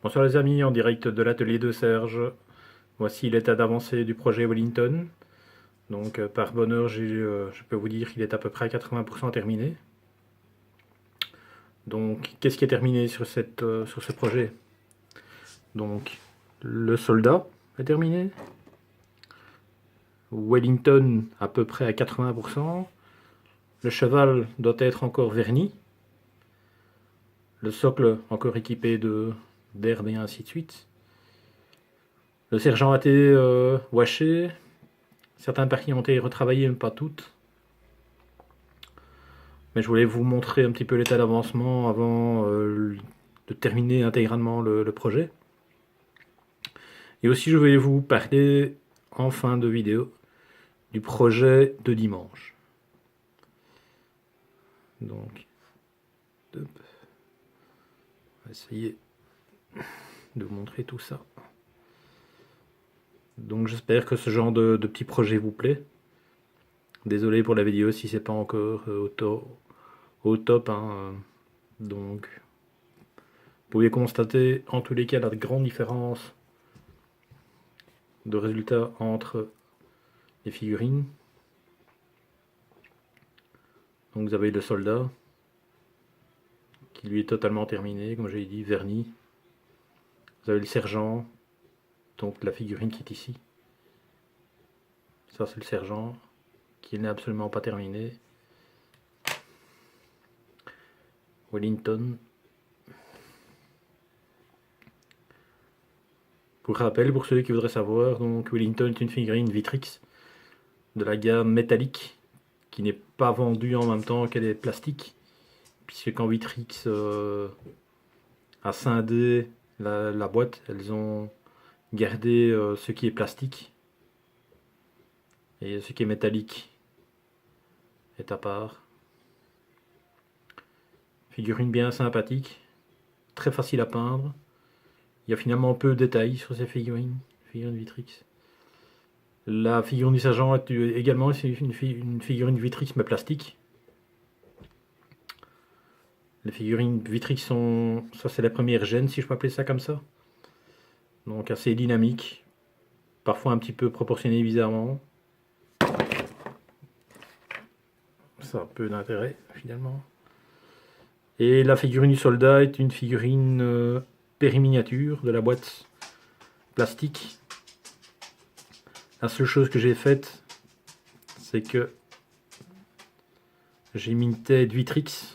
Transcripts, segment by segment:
Bonsoir les amis, en direct de l'atelier de Serge. Voici l'état d'avancée du projet Wellington. Donc par bonheur, je peux vous dire qu'il est à peu près à 80% terminé. Donc qu'est-ce qui est terminé sur ce projet? Donc le soldat est terminé. Wellington à peu près à 80%. Le cheval doit être encore verni. Le socle encore équipé d'herbe et ainsi de suite. Le sergent a été washé. Certaines parties ont été retravaillées, mais pas toutes. Mais je voulais vous montrer un petit peu l'état d'avancement avant de terminer intégralement le projet. Et aussi, je vais vous parler en fin de vidéo du projet de dimanche. Donc, on va essayer de vous montrer tout ça. Donc, j'espère que ce genre de petit projet vous plaît. Désolé pour la vidéo si c'est pas encore au top. Hein. Donc, vous pouvez constater en tous les cas la grande différence de résultats entre les figurines. Donc vous avez le soldat qui lui est totalement terminé, comme j'ai dit, verni. Vous avez le sergent, donc la figurine qui est ici. Ça c'est le sergent qui n'est absolument pas terminé. Wellington. Pour rappel, pour ceux qui voudraient savoir, donc Wellington est une figurine Vitrix de la gamme métallique qui n'est pas vendue en même temps qu'elle est plastique, puisque quand Vitrix a scindé la boîte, elles ont gardé ce qui est plastique et ce qui est métallique est à part. Figurine bien sympathique, très facile à peindre. Il y a finalement peu de détails sur ces figurines Vitrix. La figurine du sergent est également une figurine Vitrix mais plastique. Les figurines Vitrix sont, ça c'est la première gène si je peux appeler ça comme ça. Donc assez dynamique, parfois un petit peu proportionné bizarrement. Ça a peu d'intérêt finalement. Et la figurine du soldat est une figurine périminiature de la boîte plastique. La seule chose que j'ai faite, c'est que j'ai mis une tête Vitrix,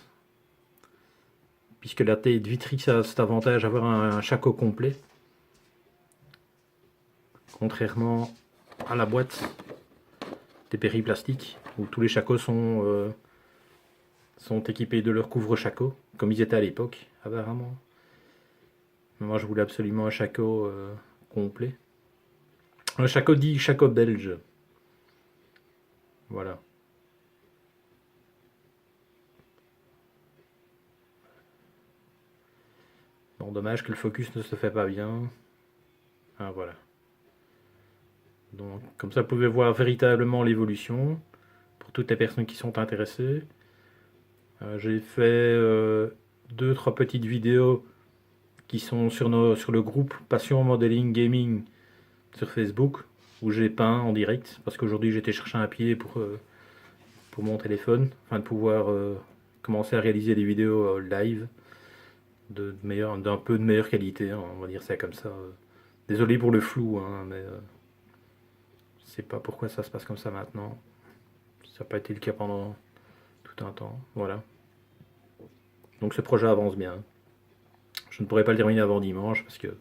puisque la tête Vitrix a cet avantage d'avoir un shako complet, contrairement à la boîte des périplastiques, où tous les shakos sont équipés de leur couvre-shako, comme ils étaient à l'époque, apparemment. Moi, je voulais absolument un shako complet. Un shako dit shako belge. Voilà. Bon, dommage que le focus ne se fait pas bien. Ah, voilà. Donc, comme ça, vous pouvez voir véritablement l'évolution pour toutes les personnes qui sont intéressées. J'ai fait 2-3 petites vidéos qui sont sur le groupe Passion Modeling Gaming sur Facebook, où j'ai peint en direct, parce qu'aujourd'hui j'étais chercher un pied pour mon téléphone, afin de pouvoir commencer à réaliser des vidéos live d'un peu de meilleure qualité, hein, on va dire ça comme ça. Désolé pour le flou, hein, mais je sais pas pourquoi ça se passe comme ça maintenant. Ça n'a pas été le cas pendant tout un temps. Voilà. Donc ce projet avance bien. Je ne pourrai pas le terminer avant dimanche parce que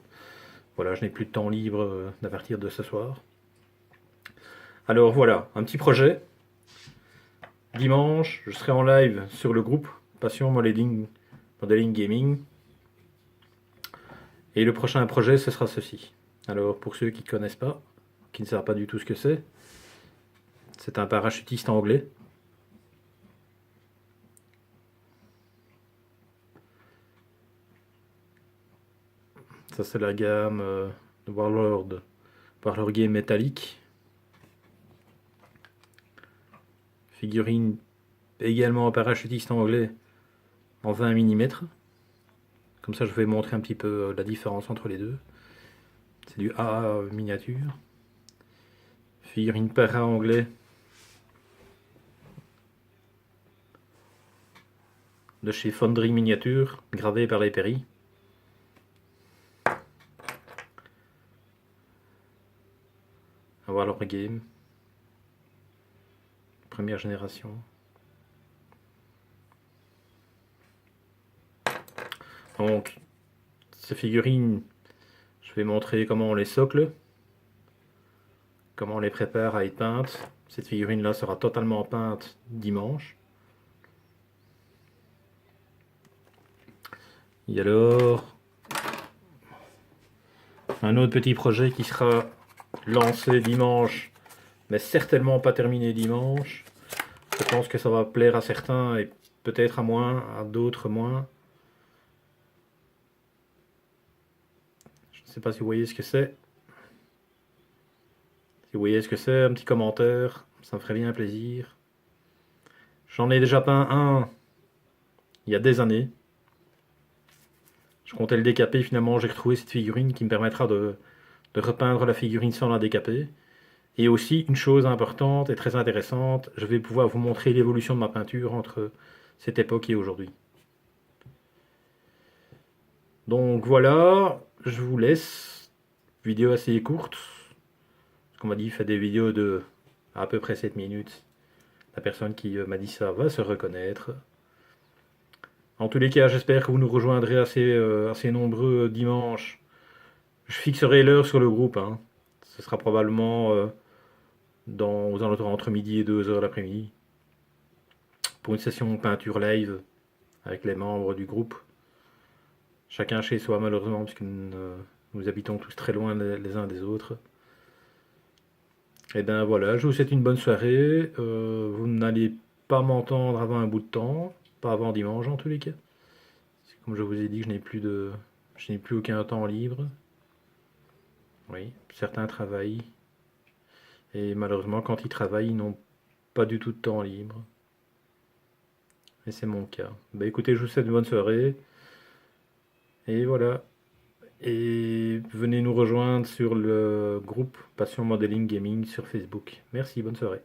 voilà, je n'ai plus de temps libre à partir de ce soir. Alors voilà, un petit projet. Dimanche, je serai en live sur le groupe Passion Modeling Gaming. Et le prochain projet, ce sera ceci. Alors pour ceux qui ne connaissent pas, qui ne savent pas du tout ce que c'est un parachutiste anglais. Ça c'est la gamme de Warlord Game métallique. Figurine également parachutiste anglais en 20 mm. Comme ça, je vais montrer un petit peu la différence entre les deux. C'est du AA miniature. Figurine para anglais de chez Fonderie Miniature, gravé par les Perry. Voilà leur game. Première génération. Donc, ces figurines, je vais montrer comment on les socle, comment on les prépare à être peintes. Cette figurine-là sera totalement peinte dimanche. Et alors, un autre petit projet qui sera lancé dimanche, mais certainement pas terminé dimanche. Je pense que ça va plaire à certains et peut-être à d'autres moins. Je ne sais pas si vous voyez ce que c'est. Si vous voyez ce que c'est, un petit commentaire, ça me ferait bien plaisir. J'en ai déjà peint un il y a des années. Je comptais le décaper, finalement j'ai retrouvé cette figurine qui me permettra de repeindre la figurine sans la décaper. Et aussi, une chose importante et très intéressante, je vais pouvoir vous montrer l'évolution de ma peinture entre cette époque et aujourd'hui. Donc voilà, je vous laisse. Vidéo assez courte. Comme on m'a dit, il fait des vidéos de à peu près 7 minutes. La personne qui m'a dit ça va se reconnaître. En tous les cas, j'espère que vous nous rejoindrez assez nombreux dimanche. Je fixerai l'heure sur le groupe. Hein. Ce sera probablement aux alentours entre midi et 2h l'après-midi. Pour une session peinture live avec les membres du groupe. Chacun chez soi malheureusement, puisque nous habitons tous très loin les uns des autres. Et ben voilà, je vous souhaite une bonne soirée. Vous n'allez pas m'entendre avant un bout de temps, pas avant dimanche en tous les cas. Comme je vous ai dit, je n'ai plus aucun temps libre. Oui, certains travaillent. Et malheureusement, quand ils travaillent, ils n'ont pas du tout de temps libre. Et c'est mon cas. Ben écoutez, je vous souhaite une bonne soirée. Et voilà. Et venez nous rejoindre sur le groupe Passion Modeling Gaming sur Facebook. Merci, bonne soirée.